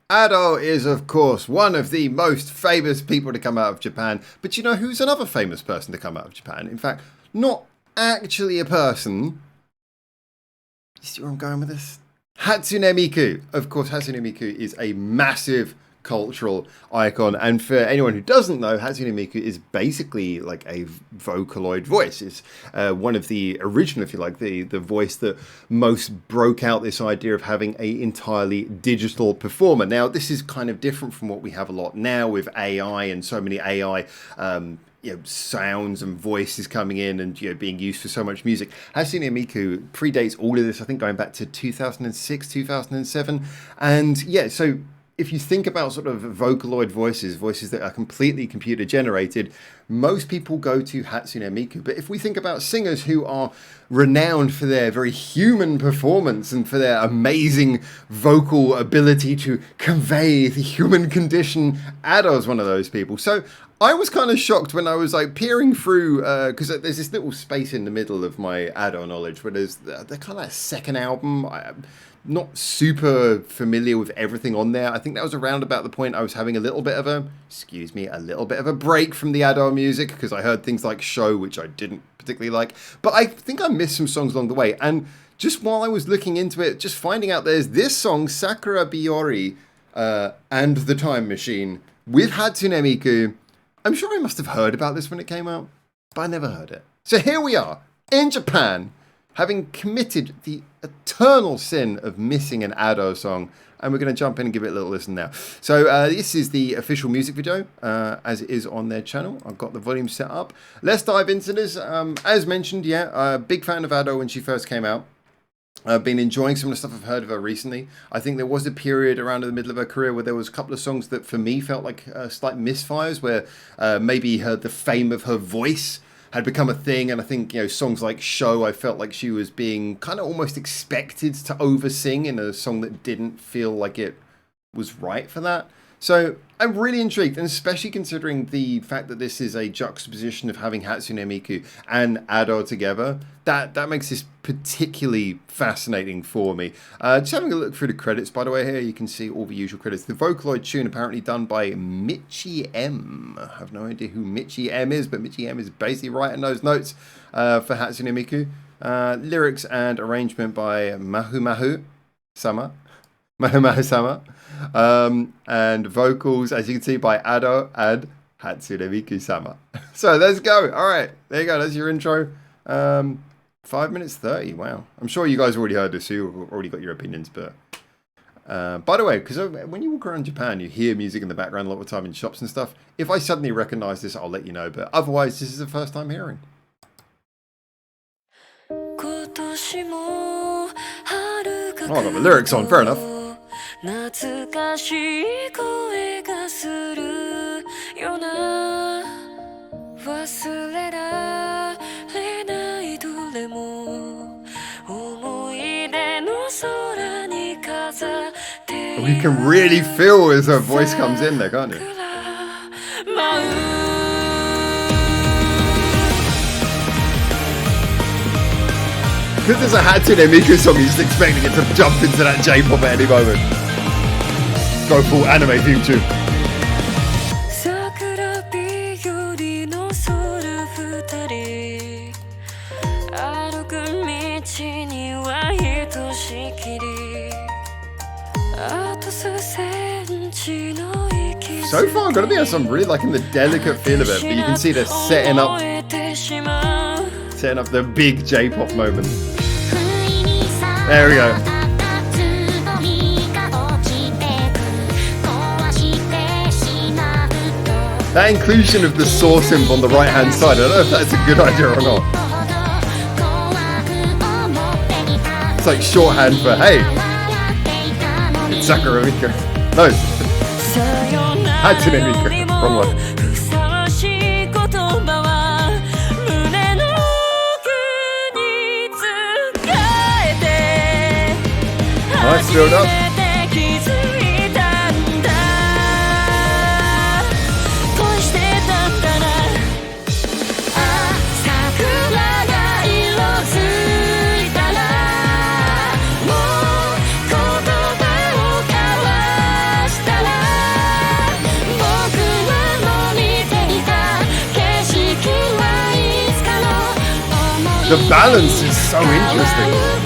Ado is, of course, one of the most famous people to come out of Japan. But you know who's another famous person to come out of Japan? In fact, not actually a person. You see where I'm going with this? Hatsune Miku. Of course, Hatsune Miku is a massive cultural icon, and for anyone who doesn't know, Hatsune Miku is basically like a Vocaloid voice. It's one of the original, if you like, the voice that most broke out this idea of having a entirely digital performer. Now, this is kind of different from what we have a lot now with AI and so many AI sounds and voices coming in and being used for so much music. Hatsune Miku predates all of this, I think, going back to 2006, 2007, and so if you think about sort of Vocaloid voices that are completely computer generated, most people go to Hatsune Miku. But if we think about singers who are renowned for their very human performance and for their amazing vocal ability to convey the human condition, Ado's one of those people. So I was kind of shocked when I was like peering through, because there's this little space in the middle of my Ado knowledge where there's the kind of like second album. I'm not super familiar with everything on there. I think that was around about the point I was having a little bit of a break from the Ado music, because I heard things like Show, which I didn't particularly like. But I think I missed some songs along the way. And just while I was looking into it, just finding out there's this song, Sakura Biyori, and The Time Machine, with Hatsune Miku. I'm sure I must have heard about this when it came out, but I never heard it. So here we are, in Japan, having committed the eternal sin of missing an Ado song, and we're going to jump in and give it a little listen now. So this is the official music video, as it is on their channel. I've got the volume set up. Let's dive into this. As mentioned, big fan of Ado when she first came out. I've been enjoying some of the stuff I've heard of her recently. I think there was a period around in the middle of her career where there was a couple of songs that for me felt like slight misfires, where maybe the fame of her voice had become a thing, and I think songs like Show, I felt like she was being kind of almost expected to oversing in a song that didn't feel like it was right for that. So I'm really intrigued, and especially considering the fact that this is a juxtaposition of having Hatsune Miku and Ado together, that makes this particularly fascinating for me. Just having a look through the credits, by the way, here you can see all the usual credits. The Vocaloid tune apparently done by Michi M. I have no idea who Michi M is, but Michi M is basically writing those notes for Hatsune Miku. Lyrics and arrangement by Mahu Sama. And vocals, as you can see, by Ado and Hatsune Miku-sama. So let's go. All right, there you go. That's your intro. 5 minutes 30. Wow. I'm sure you guys already heard this, so you've already got your opinions. But by the way, because when you walk around Japan, you hear music in the background a lot of the time in shops and stuff. If I suddenly recognize this, I'll let you know. But otherwise, this is the first time hearing. Oh, I got the lyrics on. Fair enough. 懐かしい声がするよな忘れられないどれも思い出の空に飾って You can really feel as her voice comes in there, can't you? Because there's a Hatsune Miku song, you're just expecting it to jump into that J-pop at any moment. Go full anime theme tune. So far, I'm going to be on some really liking the delicate feel of it, but you can see they're setting up the big J-pop moment. There we go. That inclusion of the saw symbol on the right hand side, I don't know if that's a good idea or not. It's like shorthand for, hey, it's Sakura Miku. No, Hatsune Miku. Wrong one. Nice build up. The balance is so interesting.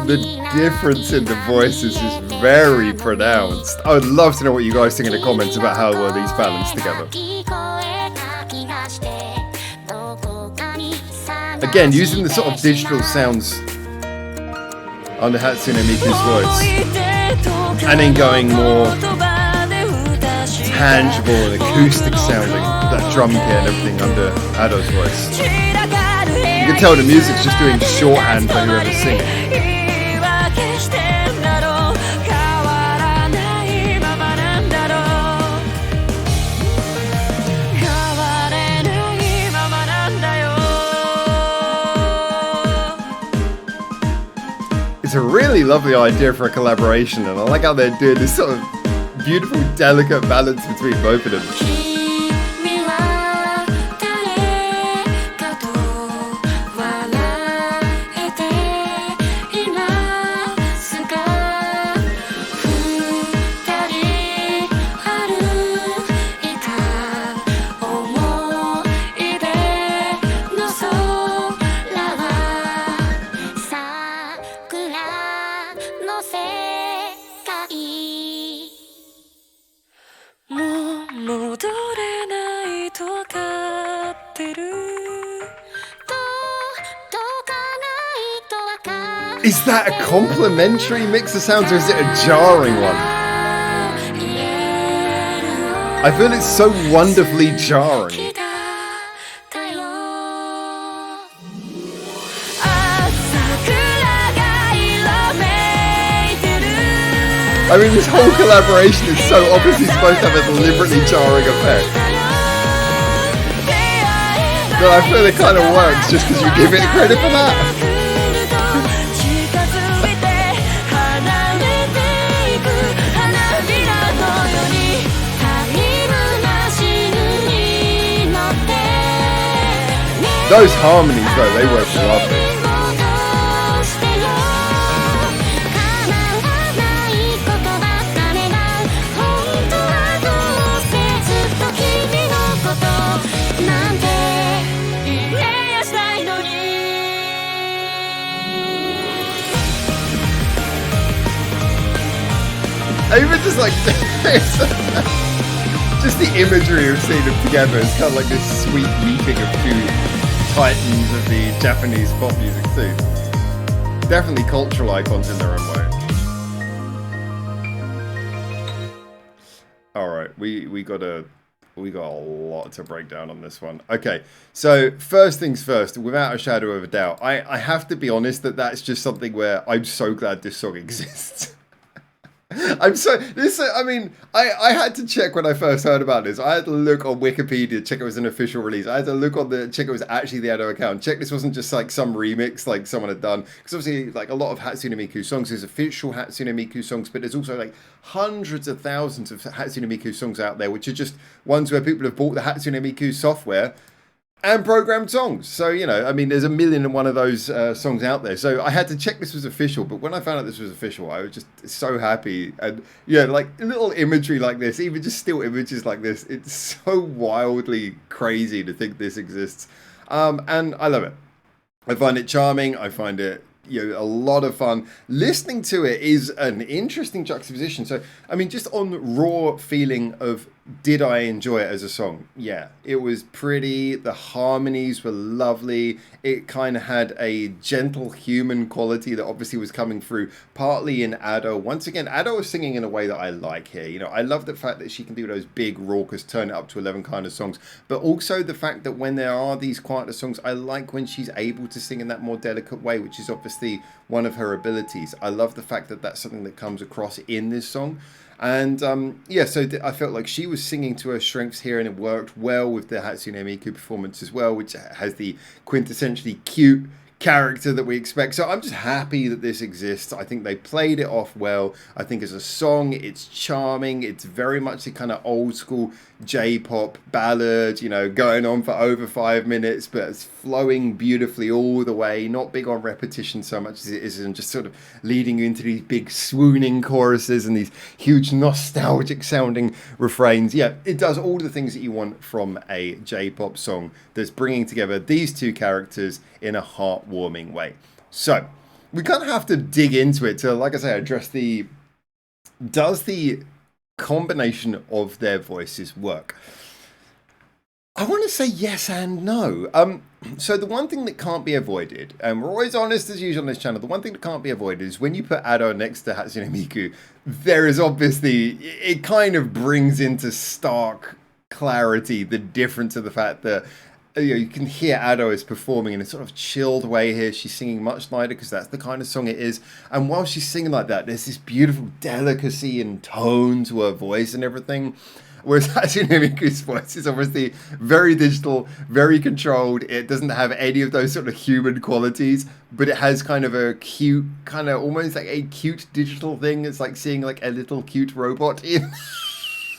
The difference in the voices is very pronounced. I would love to know what you guys think in the comments about how well these balance together. Again, using the sort of digital sounds under Hatsune Miku's voice, and then going more tangible and acoustic sounding, that drum kit and everything under Ado's voice. You can tell the music's just doing shorthand for whoever's singing. It's a really lovely idea for a collaboration, and I like how they're doing this sort of beautiful, delicate balance between both of them. Is that a complementary mix of sounds, or is it a jarring one? I feel it's so wonderfully jarring. I mean, this whole collaboration is so obviously supposed to have a deliberately jarring effect. But I feel it kind of works just because you give it credit for that. Those harmonies, though, they work lovely. Even just like just the imagery of seeing them together is kind of like this sweet meeting of two titans of the Japanese pop music too. Definitely cultural icons in their own way. All right, we got a lot to break down on this one. Okay, so first things first, without a shadow of a doubt, I have to be honest that that's just something where I'm so glad this song exists. I had to check when I first heard about this. I had to look on Wikipedia, check it was an official release. I had to look on check it was actually the Ado account. Check this wasn't just like some remix like someone had done. Because obviously, like a lot of Hatsune Miku songs, there's official Hatsune Miku songs, but there's also like hundreds of thousands of Hatsune Miku songs out there, which are just ones where people have bought the Hatsune Miku software and programmed songs. So, you know, I mean, there's 1,000,001 of those songs out there. So I had to check this was official. But when I found out this was official, I was just so happy. And yeah, like little imagery like this, even just still images like this, it's so wildly crazy to think this exists. And I love it. I find it charming. I find it, you know, a lot of fun. Listening to it is an interesting juxtaposition. So, I mean, just on raw feeling of, did I enjoy it as a song? Yeah, it was pretty. The harmonies were lovely. It kind of had a gentle human quality that obviously was coming through partly in Ado. Once again, Ado is singing in a way that I like here. You know, I love the fact that she can do those big, raucous, turn it up to 11 kind of songs, but also the fact that when there are these quieter songs, I like when she's able to sing in that more delicate way, which is obviously one of her abilities. I love the fact that that's something that comes across in this song. And yeah, so I felt like she was singing to her strengths here, and it worked well with the Hatsune Miku performance as well, which has the quintessentially cute character that we expect. So I'm just happy that this exists. I think they played it off well. I think as a song, it's charming. It's very much the kind of old school J-pop ballad, you know, going on for over 5 minutes, but it's flowing beautifully all the way. Not big on repetition so much as it is, and just sort of leading you into these big swooning choruses and these huge nostalgic sounding refrains. Yeah, it does all the things that you want from a J-pop song that's bringing together these two characters in a heartwarming way. So we kind of have to dig into it to, like I say, address does the combination of their voices work? I want to say yes and no. So the one thing that can't be avoided, and we're always honest as usual on this channel, the one thing that can't be avoided is when you put Ado next to Hatsune Miku, there is obviously, it kind of brings into stark clarity the difference of the fact that you can hear Ado is performing in a sort of chilled way here. She's singing much lighter because that's the kind of song it is. And while she's singing like that, there's this beautiful delicacy and tone to her voice and everything. Whereas Hatsune Miku's voice is obviously very digital, very controlled. It doesn't have any of those sort of human qualities, but it has kind of a cute, kind of almost like a cute digital thing. It's like seeing like a little cute robot in.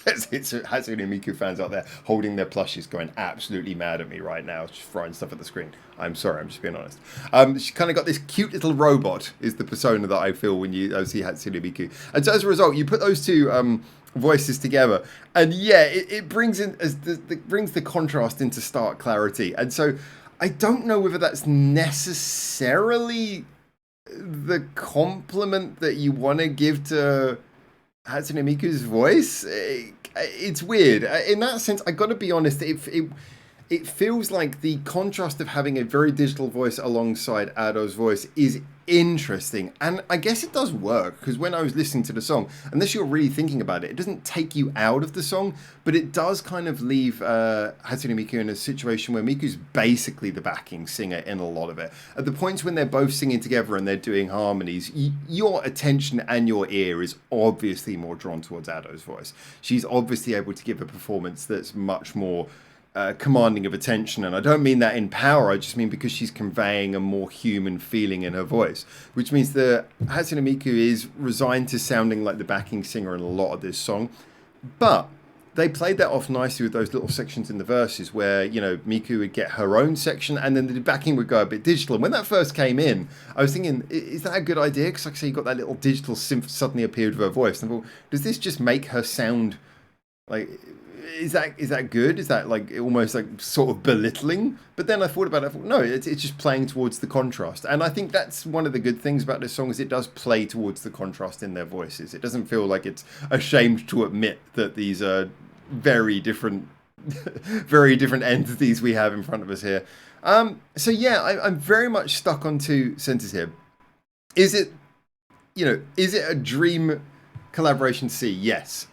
It's Hatsune Miku fans out there holding their plushies going absolutely mad at me right now, just throwing stuff at the screen. I'm sorry, I'm just being honest. She kind of got this cute little robot is the persona that I feel when you see Hatsune Miku. And so as a result, you put those two voices together, and yeah, it brings in brings the contrast into stark clarity. And so I don't know whether that's necessarily the compliment that you want to give to Hatsune Miku's voice. It's weird. In that sense, I got to be honest, it feels like the contrast of having a very digital voice alongside Ado's voice is interesting. And I guess it does work, because when I was listening to the song, unless you're really thinking about it, it doesn't take you out of the song, but it does kind of leave Hatsune Miku in a situation where Miku's basically the backing singer in a lot of it. At the points when they're both singing together and they're doing harmonies, your attention and your ear is obviously more drawn towards Ado's voice. She's obviously able to give a performance that's much more commanding of attention, and I don't mean that in power, I just mean because she's conveying a more human feeling in her voice, which means that Hatsune Miku is resigned to sounding like the backing singer in a lot of this song. But they played that off nicely with those little sections in the verses where, you know, Miku would get her own section and then the backing would go a bit digital. And when that first came in, I was thinking, is that a good idea? Because like I say, you got that little digital synth suddenly appeared with her voice. And I thought, does this just make her sound like... Is that good? Is that like almost like sort of belittling? But then I thought about it. I thought, no, it's just playing towards the contrast, and I think that's one of the good things about this song is it does play towards the contrast in their voices. It doesn't feel like it's ashamed to admit that these are very different, very different entities we have in front of us here. So yeah, I'm very much stuck on two senses here. Is it a dream collaboration to see? Yes.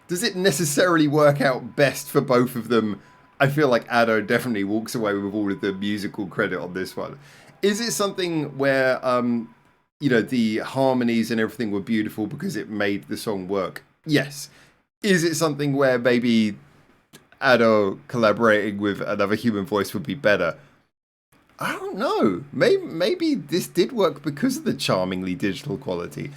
Does it necessarily work out best for both of them? I feel like Ado definitely walks away with all of the musical credit on this one. Is it something where, the harmonies and everything were beautiful because it made the song work? Yes. Is it something where maybe Ado collaborating with another human voice would be better? I don't know. Maybe this did work because of the charmingly digital quality.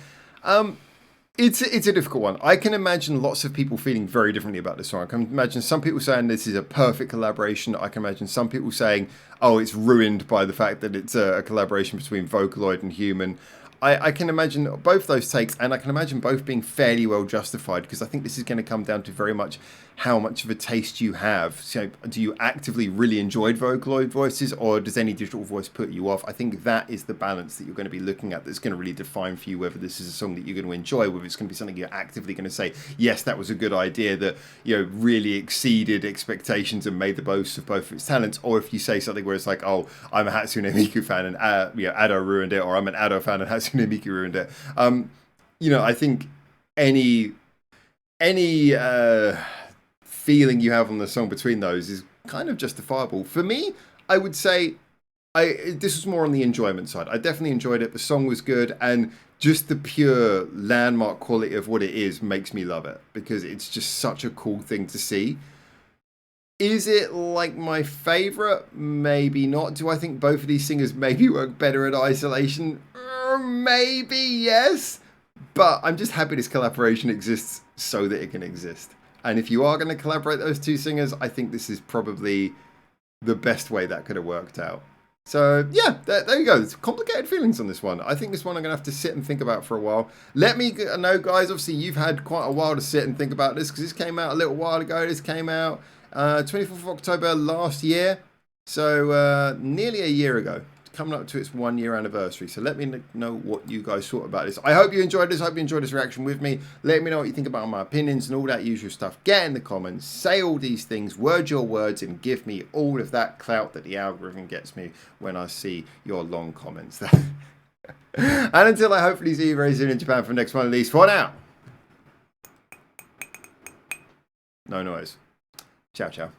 It's a difficult one. I can imagine lots of people feeling very differently about this song. I can imagine some people saying this is a perfect collaboration. I can imagine some people saying, oh, it's ruined by the fact that it's a collaboration between Vocaloid and human. I can imagine both those takes, and I can imagine both being fairly well justified, because I think this is going to come down to very much how much of a taste you have. So do you actively really enjoy Vocaloid voices, or does any digital voice put you off? I think that is the balance that you're going to be looking at that's going to really define for you whether this is a song that you're going to enjoy, whether it's going to be something you're actively going to say, yes, that was a good idea that, really exceeded expectations and made the most of both of its talents, or if you say something where it's like, oh, I'm a Hatsune Miku fan and Ado ruined it, or I'm an Ado fan and Hatsune Miku ruined it. I think any feeling you have on the song between those is kind of justifiable. For me, I would say this was more on the enjoyment side. I definitely enjoyed it. The song was good, and just the pure landmark quality of what it is makes me love it because it's just such a cool thing to see. Is it like my favorite? Maybe not. Do I think both of these singers maybe work better in isolation? Maybe yes. But I'm just happy this collaboration exists so that it can exist. And if you are going to collaborate those two singers, I think this is probably the best way that could have worked out. So yeah, there you go. It's complicated feelings on this one. I think this one I'm going to have to sit and think about for a while. Let me know, guys. Obviously, you've had quite a while to sit and think about this because this came out a little while ago. This came out 24th of October last year. So nearly a year ago. Coming up to its 1 year anniversary. So let me know what you guys thought about this. I hope you enjoyed this. I hope you enjoyed this reaction with me. Let me know what you think about my opinions and all that usual stuff. Get in the comments. Say all these things. Word your words and give me all of that clout that the algorithm gets me when I see your long comments. And until I hopefully see you very soon in Japan for the next one of these. For now. No noise. Ciao, ciao.